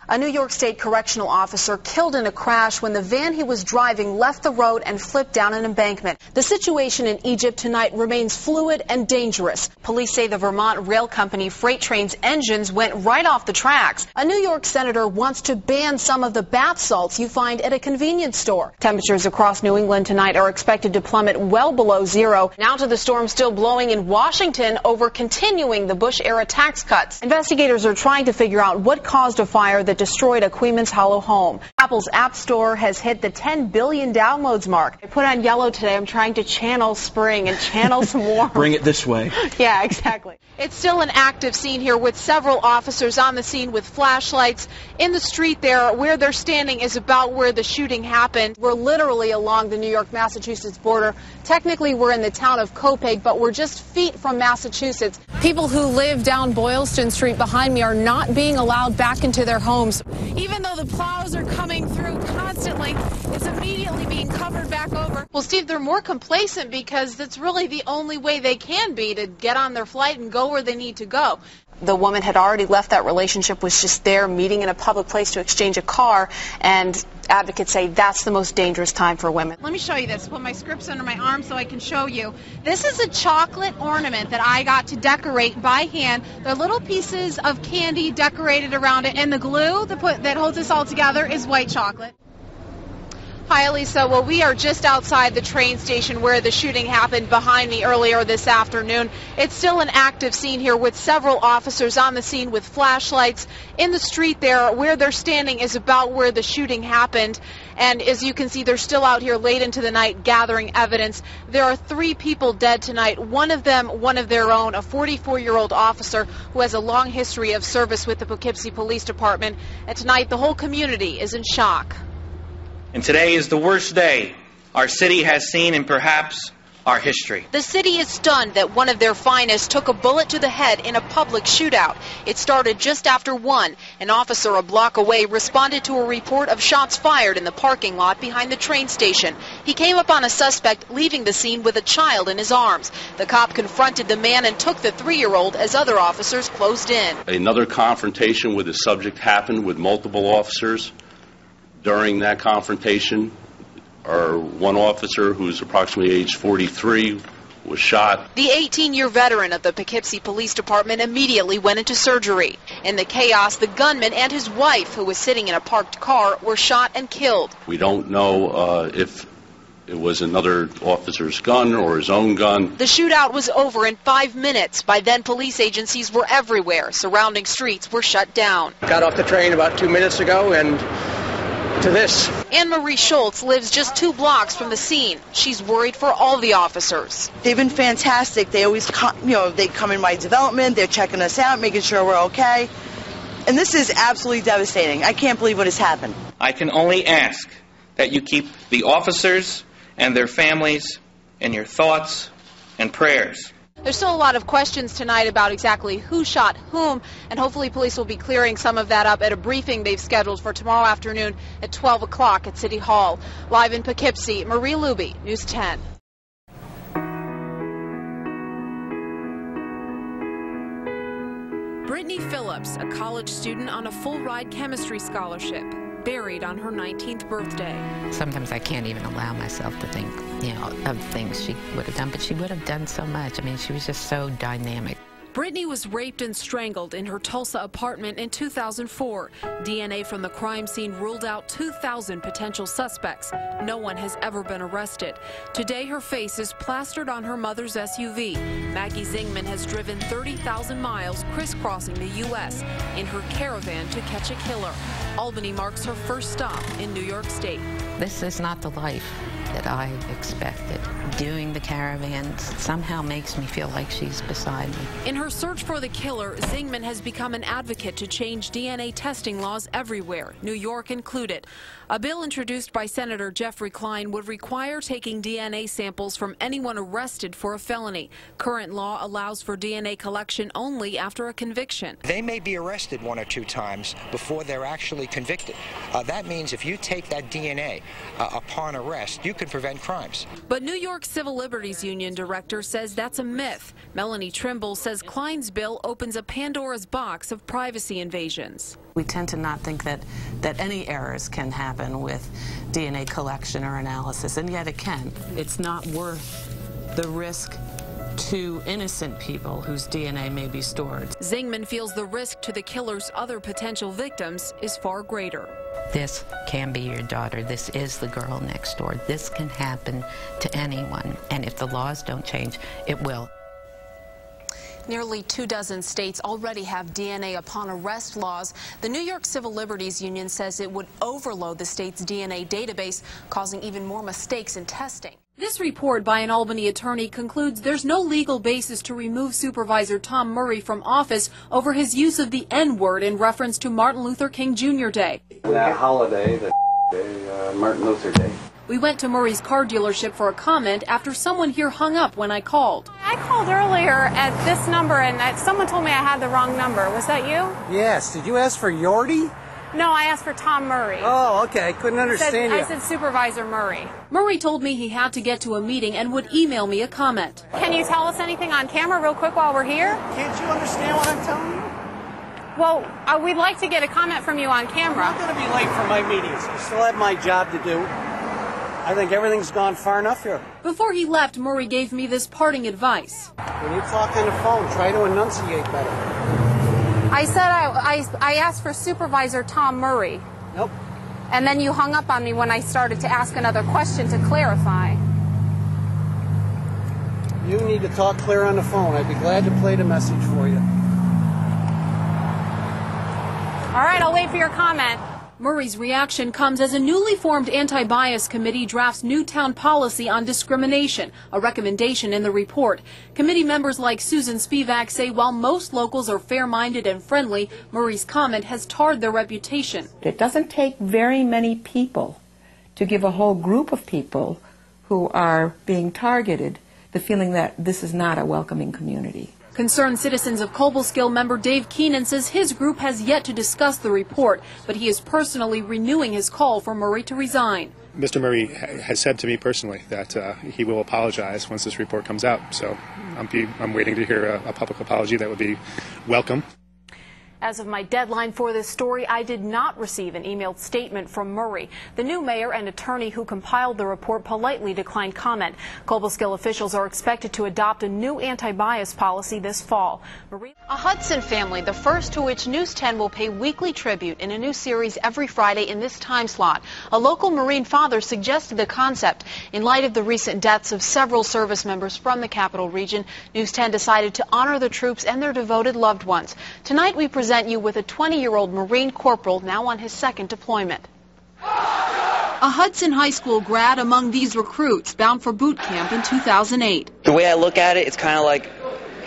A New York State correctional officer killed in a crash when the van he was driving left the road and flipped down an embankment. The situation in Egypt tonight remains fluid and dangerous. Police say the Vermont rail company freight train's engines went right off the tracks. A New York senator wants to ban some of the bath salts you find at a convenience store. Temperatures across New England tonight are expected to plummet well below zero. Now to the storm still blowing in Washington over continuing the Bush-era tax cuts. Investigators are trying to figure out what caused a fire that destroyed a Queens Hollow home. Apple's App Store has hit the 10 billion downloads mark. I put on yellow today. I'm trying to channel spring and channel some warmth. Bring it this way. Yeah, exactly. It's still an active scene here with several officers on the scene with flashlights. In the street there, where they're standing is about where the shooting happened. We're literally along the New York-Massachusetts border. Technically, we're in the town of Copiague, but we're just feet from Massachusetts. People who live down Boylston Street behind me are not being allowed back into their homes. Even though the plows are coming through constantly, it's immediately being covered back over. Well, Steve, they're more complacent because that's really the only way they can be to get on their flight and go where they need to go. The woman had already left that relationship, was just there meeting in a public place to exchange a car, and advocates say that's the most dangerous time for women. Let me show you this. Put my scripts under my arm so I can show you. This is a chocolate ornament that I got to decorate by hand. They're little pieces of candy decorated around it, and the glue that holds this all together is white chocolate. Hi, Elisa. Well, we are just outside the train station where the shooting happened behind me earlier this afternoon. It's still an active scene here with several officers on the scene with flashlights. In the street there, where they're standing is about where the shooting happened. And as you can see, they're still out here late into the night gathering evidence. There are 3 people dead tonight. One of them, one of their own, a 44-year-old officer who has a long history of service with the Poughkeepsie Police Department. And tonight, the whole community is in shock. And today is the worst day our city has seen in perhaps our history. The city is stunned that one of their finest took a bullet to the head in a public shootout. It started just after 1. An officer a block away responded to a report of shots fired in the parking lot behind the train station. He came upon a suspect leaving the scene with a child in his arms. The cop confronted the man and took the 3-year-old as other officers closed in. Another confrontation with the subject happened with multiple officers. During that confrontation, one officer, who's approximately age 43, was shot. The 18-year veteran of the Poughkeepsie Police Department immediately went into surgery. In the chaos, the gunman and his wife, who was sitting in a parked car, were shot and killed. We don't know if it was another officer's gun or his own gun. The shootout was over in 5 minutes. By then, police agencies were everywhere. Surrounding streets were shut down. Got off the train about 2 minutes ago and to this. Anne-Marie Schultz lives just 2 blocks from the scene. She's worried for all the officers. They've been fantastic. They always they come in my development, they're checking us out, making sure we're okay. And this is absolutely devastating. I can't believe what has happened. I can only ask that you keep the officers and their families in your thoughts and prayers. There's still a lot of questions tonight about exactly who shot whom, and hopefully police will be clearing some of that up at a briefing they've scheduled for tomorrow afternoon at 12 o'clock at City Hall. Live in Poughkeepsie, Marie Luby, News 10. Brittany Phillips, a college student on a full-ride chemistry scholarship, buried on her 19th birthday. Sometimes I can't even allow myself to think, of things she would have done, but she would have done so much. I mean, she was just so dynamic. Brittany was raped and strangled in her Tulsa apartment in 2004. DNA from the crime scene ruled out 2,000 potential suspects. No one has ever been arrested. Today, her face is plastered on her mother's SUV. Maggie Zingman has driven 30,000 miles crisscrossing the U.S. in her caravan to catch a killer. Albany marks her first stop in New York State. This is not the life that I expected. Doing the caravans somehow makes me feel like she's beside me. In her search for the killer, Zingman has become an advocate to change DNA testing laws everywhere, New York included. A bill introduced by Senator Jeffrey Klein would require taking DNA samples from anyone arrested for a felony. Current law allows for DNA collection only after a conviction. They may be arrested 1 or 2 times before they're actually convicted. That means if you take that DNA upon arrest, you could prevent crimes. But New York Civil Liberties Union director says that's a myth. Melanie Trimble says Klein's bill opens a Pandora's box of privacy invasions. We tend to not think that any errors can happen with DNA collection or analysis, and yet it can. It's not worth the risk to innocent people whose DNA may be stored. Zingman feels the risk to the killer's other potential victims is far greater. This can be your daughter. This is the girl next door. This can happen to anyone, and if the laws don't change, it will. Nearly 24 states already have DNA upon arrest laws. The New York Civil Liberties Union says it would overload the state's DNA database, causing even more mistakes in testing. This report by an Albany attorney concludes there's no legal basis to remove Supervisor Tom Murray from office over his use of the N-word in reference to Martin Luther King Jr. Day. That holiday, Martin Luther Day. We went to Murray's car dealership for a comment after someone here hung up when I called. I called earlier at this number and someone told me I had the wrong number. Was that you? Yes. Did you ask for Yorty? No, I asked for Tom Murray. Oh, okay. I couldn't understand you. I said Supervisor Murray. Murray told me he had to get to a meeting and would email me a comment. Can you tell us anything on camera real quick while we're here? Can't you understand what I'm telling you? Well, we'd like to get a comment from you on camera. I'm not going to be late for my meetings. I still have my job to do. I think everything's gone far enough here. Before he left, Murray gave me this parting advice. When you talk on the phone, try to enunciate better. I said I asked for Supervisor Tom Murray. Nope. And then you hung up on me when I started to ask another question to clarify. You need to talk clear on the phone. I'd be glad to play the message for you. All right, I'll wait for your comment. Murray's reaction comes as a newly formed anti-bias committee drafts new town policy on discrimination, a recommendation in the report. Committee members like Susan Spivak say while most locals are fair-minded and friendly, Murray's comment has tarred their reputation. It doesn't take very many people to give a whole group of people who are being targeted the feeling that this is not a welcoming community. Concerned Citizens of Cobleskill member Dave Keenan says his group has yet to discuss the report, but he is personally renewing his call for Murray to resign. Mr. Murray has said to me personally that he will apologize once this report comes out, so I'm waiting to hear a public apology. That would be welcome. As of my deadline for this story, I did not receive an emailed statement from Murray. The new mayor and attorney who compiled the report politely declined comment. Cobleskill officials are expected to adopt a new anti-bias policy this fall. A Hudson family, the first to which News 10 will pay weekly tribute in a new series every Friday in this time slot. A local Marine father suggested the concept. In light of the recent deaths of several service members from the Capital Region, News 10 decided to honor the troops and their devoted loved ones. Tonight we present you with a 20-year-old Marine corporal now on his second deployment. A Hudson High School grad among these recruits bound for boot camp in 2008. The way I look at it, it's kind of like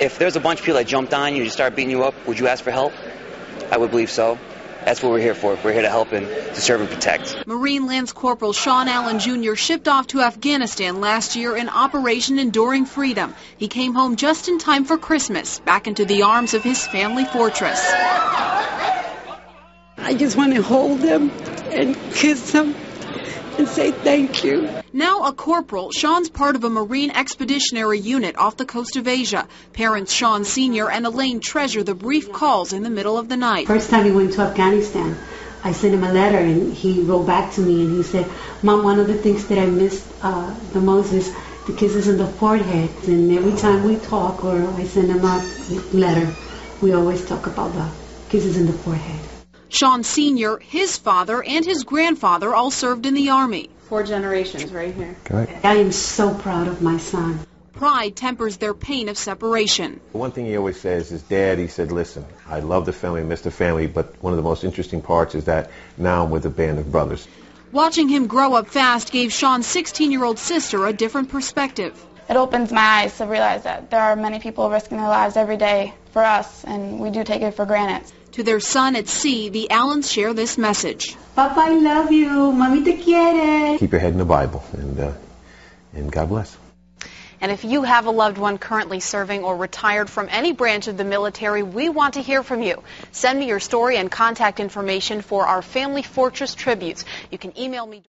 if there's a bunch of people that jumped on you and just started beating you up, would you ask for help? I would believe so. That's what we're here for. We're here to help and to serve and protect. Marine Lance Corporal Sean Allen Jr. shipped off to Afghanistan last year in Operation Enduring Freedom. He came home just in time for Christmas, back into the arms of his family fortress. I just want to hold him and kiss him and say thank you. Now a corporal, Sean's part of a Marine Expeditionary Unit off the coast of Asia. Parents Sean Sr. and Elaine treasure the brief calls in the middle of the night. First time he went to Afghanistan, I sent him a letter and he wrote back to me and he said, Mom, one of the things that I missed the most is the kisses in the forehead. And every time we talk or I send him a letter, we always talk about the kisses in the forehead. Sean Sr., his father, and his grandfather all served in the Army. 4 generations right here. I am so proud of my son. Pride tempers their pain of separation. One thing he always says is, Dad, he said, listen, I love the family, miss the family, but one of the most interesting parts is that now I'm with a band of brothers. Watching him grow up fast gave Sean's 16-year-old sister a different perspective. It opens my eyes to realize that there are many people risking their lives every day for us, and we do take it for granted. To their son at sea, the Allens share this message. Papa, I love you. Mami te quiere. Keep your head in the Bible, and God bless. And if you have a loved one currently serving or retired from any branch of the military, we want to hear from you. Send me your story and contact information for our Family Fortress tributes. You can email me.